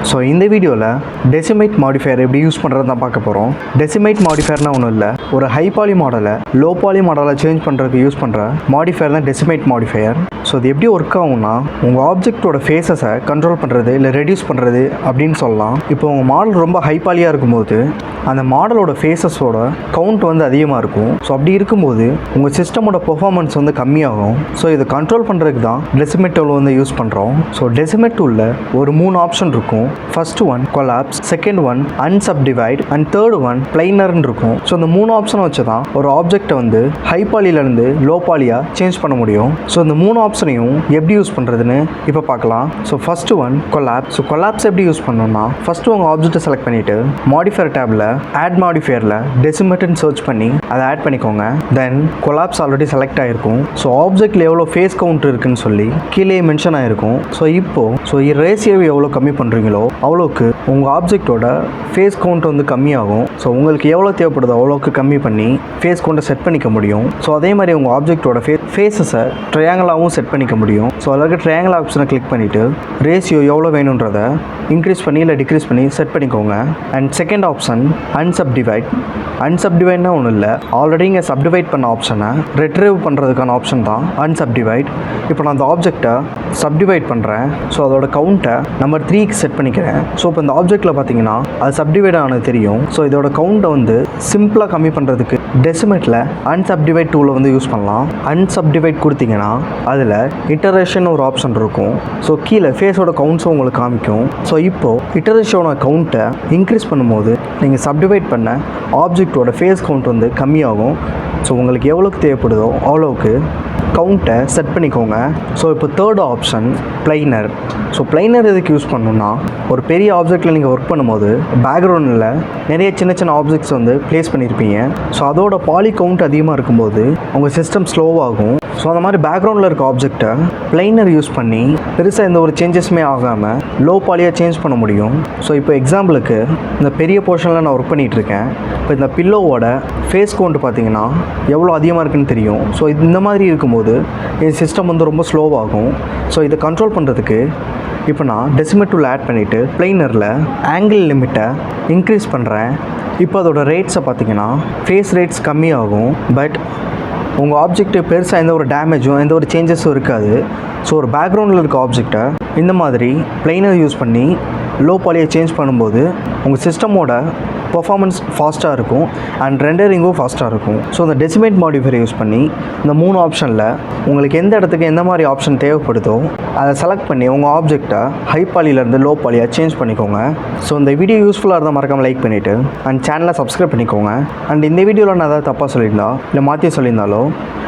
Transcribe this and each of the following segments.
So இந்த வீடியோவில் டெசிமைட் modifier எப்படி யூஸ் பண்ணுறது தான் பார்க்க போகிறோம். டெசிமைட் மாடிஃபையர்னால் ஒன்றும் இல்லை, ஒரு ஹை பாலி மாடலை லோ பாலி மாடலை சேஞ்ச் பண்ணுறதுக்கு யூஸ் பண்ணுற மாடிஃபையர் தான் டெசிமைட் மாடிஃபையர். ஸோ இது எப்படி ஒர்க் ஆகும்னா, உங்கள் ஆப்ஜெக்டோட ஃபேஸஸை கண்ட்ரோல் பண்ணுறது இல்லை ரெடியூஸ் பண்ணுறது அப்படின்னு சொல்லலாம். இப்போ உங்கள் மாடல் ரொம்ப ஹை பாலியாக இருக்கும்போது அந்த மாடலோட ஃபேஸஸோட கவுண்ட் வந்து அதிகமாக இருக்கும். ஸோ அப்படி இருக்கும்போது உங்கள் சிஸ்டமோட பெர்ஃபார்மன்ஸ் வந்து கம்மியாகும். ஸோ இதை கண்ட்ரோல் பண்ணுறதுக்கு தான் டெசிமைட் டூல் வந்து யூஸ் பண்ணுறோம். ஸோ டெசிமைட் டூலில் ஒரு 3 ஆப்ஷன் இருக்கும். First one collapse, second one unsubdivide and third one பிளைனர்னு இருக்கும். ஸோ இந்த 3 ஆப்ஷனை வச்சு தான் ஒரு ஆப்ஜெக்டை வந்து ஹை பாலியிலேருந்து லோ பாலியாக சேஞ்ச் பண்ண முடியும். ஸோ இந்த 3 ஆப்ஷனையும் எப்படி யூஸ் பண்ணுறதுன்னு இப்போ பார்க்கலாம். So first one collapse. So collapse எப்படி யூஸ் பண்ணணும்னா, ஃபஸ்ட்டு உங்கள் ஆப்ஜெக்டை செலக்ட் பண்ணிவிட்டு மாடிஃபையர் டேபில் ஆட் மாடிஃபையரில் டெசிமைட்னு சர்ச் பண்ணி அதை ஆட் பண்ணிக்கோங்க. தென் கொலாப்ஸ் ஆல்ரெடி செலக்ட் ஆகிருக்கும். ஸோ ஆப்ஜெக்டில் எவ்வளோ ஃபேஸ் கவுண்ட் இருக்குன்னு சொல்லி கீழே மென்ஷன் ஆகிருக்கும். ஸோ இப்போது ரேஷியோவை எவ்வளோ கம்மி பண்ணுறீங்களோ அவ்வளோக்கு உங்கள் ஆப்ஜெக்டோட ஃபேஸ் கவுண்ட் வந்து கம்மியாகும். ஸோ உங்களுக்கு எவ்வளோ தேவைப்படுதோ அவ்வளோக்கு கம்மி பண்ணி ஃபேஸ் கவுண்ட்டை செட் பண்ணிக்க முடியும். ஸோ அதே மாதிரி உங்கள் ஆப்ஜெக்டோட ஃபேஸஸை ட்ரையாங்கிளாகவும் செட் பண்ணிக்க முடியும். ஸோ அதில் ட்ரையாங்கிள் ஆப்ஷனை கிளிக் பண்ணிவிட்டு ரேஷியோ எவ்வளோ வேணுன்றதை இன்க்ரீஸ் பண்ணி இல்லை டிக்ரீஸ் பண்ணி செட் பண்ணிக்கோங்க. அண்ட் செகண்ட் ஆப்ஷன் அன்சப்டிவைட்னா ஒன்றும் இல்லை, ஆல்ரெடி இங்கே சப்டிவைட் பண்ண ஆப்ஷனை ரெட்ரீவ் பண்ணுறதுக்கான ஆப்ஷன் தான் அன்சப்டிவைட். இப்போ நான் அந்த ஆப்ஜெக்டை சப்டிவைட் பண்ணுறேன். ஸோ அதோட கவுண்ட்டை நம்பர் 3க்கு செட் பண்ணிக்கிறேன். ஸோ இப்போ இந்த ஆப்ஜெக்டில் பார்த்தீங்கன்னா அது சப்டிவைட் ஆனது தெரியும். ஸோ இதோட கவுண்ட்டை வந்து சிம்பிளாக கம்மி பண்ணுறதுக்கு டெசிமைட்டில் அன்சப்டிவைட் டூலை வந்து யூஸ் பண்ணலாம். அன்சப்டிவைட் கொடுத்தீங்கன்னா அதில் இட்டரேஷன் ஒரு ஆப்ஷன் இருக்கும். ஸோ கீழே ஃபேஸோட கவுண்ட்ஸும் உங்களுக்கு காமிக்கும். ஸோ இப்போது இட்டரேஷனோட கவுண்ட்டை இன்க்ரீஸ் பண்ணும்போது நீங்கள் சப்டிவைட் பண்ண ஆப்ஜெக்டோட ஃபேஸ் கவுண்ட் வந்து கம்மியாகும். ஸோ உங்களுக்கு எவ்வளோக்கு தேவைப்படுதோ அவ்வளோக்கு கவுண்ட்டை செட் பண்ணிக்கோங்க. ஸோ இப்போ third option planar. So planar எதுக்கு யூஸ் பண்ணணும்னா, ஒரு பெரிய ஆப்ஜெக்டில் நீங்கள் ஒர்க் பண்ணும்போது பேக்ரவுண்டில் நிறைய சின்ன சின்ன ஆப்ஜெக்ட்ஸ் வந்து ப்ளேஸ் பண்ணியிருப்பீங்க. ஸோ அதோட பாலி கவுண்ட் அதிகமாக இருக்கும்போது உங்கள் சிஸ்டம் ஸ்லோவாகும். ஸோ அந்த மாதிரி பேக்ரவுண்டில் இருக்க ஆப்ஜெக்டை பிளைனர் யூஸ் பண்ணி பெருசாக எந்த ஒரு சேஞ்சஸுமே ஆகாமல் லோ பாலியாக சேஞ்ச் பண்ண முடியும். ஸோ இப்போ எக்ஸாம்பிளுக்கு இந்த பெரிய போர்ஷனில் நான் ஒர்க் பண்ணிகிட்ருக்கேன். இப்போ இந்த பில்லோவோட ஃபேஸ் கவுண்ட் பார்த்தீங்கன்னா எவ்வளோ அதிகமாக இருக்குன்னு தெரியும். ஸோ இந்த மாதிரி இருக்கும்போது என் சிஸ்டம் வந்து ரொம்ப ஸ்லோவாகும். ஸோ இதை கண்ட்ரோல் பண்ணுறதுக்கு இப்போ நான் டெசிமைட் டூல் ஆட் பண்ணிவிட்டு பிளைனரில் ஆங்கிள் லிமிட்டை இன்க்ரீஸ் பண்ணுறேன். இப்போ அதோட ரேட்ஸை பார்த்தீங்கன்னா ஃபேஸ் ரேட்ஸ் கம்மியாகும். பட் உங்கள் ஆப்ஜெக்ட்டு பெருசாக எந்த ஒரு டேமேஜும் எந்த ஒரு சேஞ்சஸும் இருக்காது. ஸோ ஒரு பேக்ரவுண்டில் இருக்க ஆப்ஜெக்டை இந்த மாதிரி பிளைனர் யூஸ் பண்ணி லோ பாலியை சேஞ்ச் பண்ணும்போது உங்கள் சிஸ்டமோட பர்ஃபார்மன்ஸ் ஃபாஸ்ட்டாக இருக்கும் அண்ட் ரெண்டரிங்கும் ஃபாஸ்ட்டாக இருக்கும். ஸோ இந்த டெசிமைட் மாடிஃபையர் யூஸ் பண்ணி இந்த 3 ஆப்ஷனில் உங்களுக்கு எந்த இடத்துக்கு எந்த மாதிரி ஆப்ஷன் தேவைப்படுதோ அதை செலக்ட் பண்ணி உங்கள் ஆப்ஜெக்டை ஹை பாலியிலேருந்து லோ பாலியாக சேஞ்ச் பண்ணிக்கோங்க. ஸோ இந்த வீடியோ யூஸ்ஃபுல்லாக இருந்தால் மறக்காமல் லைக் பண்ணிவிட்டு அண்ட் சேனலை சப்ஸ்கிரைப் பண்ணிக்கோங்க. அண்ட் இந்த வீடியோவில் நான் ஏதாவது தப்பாக சொல்லியிருந்தா இல்லை மாற்றி சொல்லியிருந்தாலோ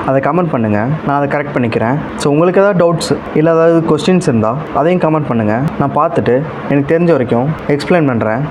அதை கமெண்ட் பண்ணுங்கள், நான் அதை கரெக்ட் பண்ணிக்கிறேன். ஸோ உங்களுக்கு ஏதாவது டவுட்ஸ் இல்லை ஏதாவது கொஸ்டின்ஸ் இருந்தால் அதையும் கமெண்ட் பண்ணுங்கள். நான் பார்த்துட்டு எனக்கு தெரிஞ்ச வரைக்கும் எக்ஸ்பிளைன் பண்ணுறேன்.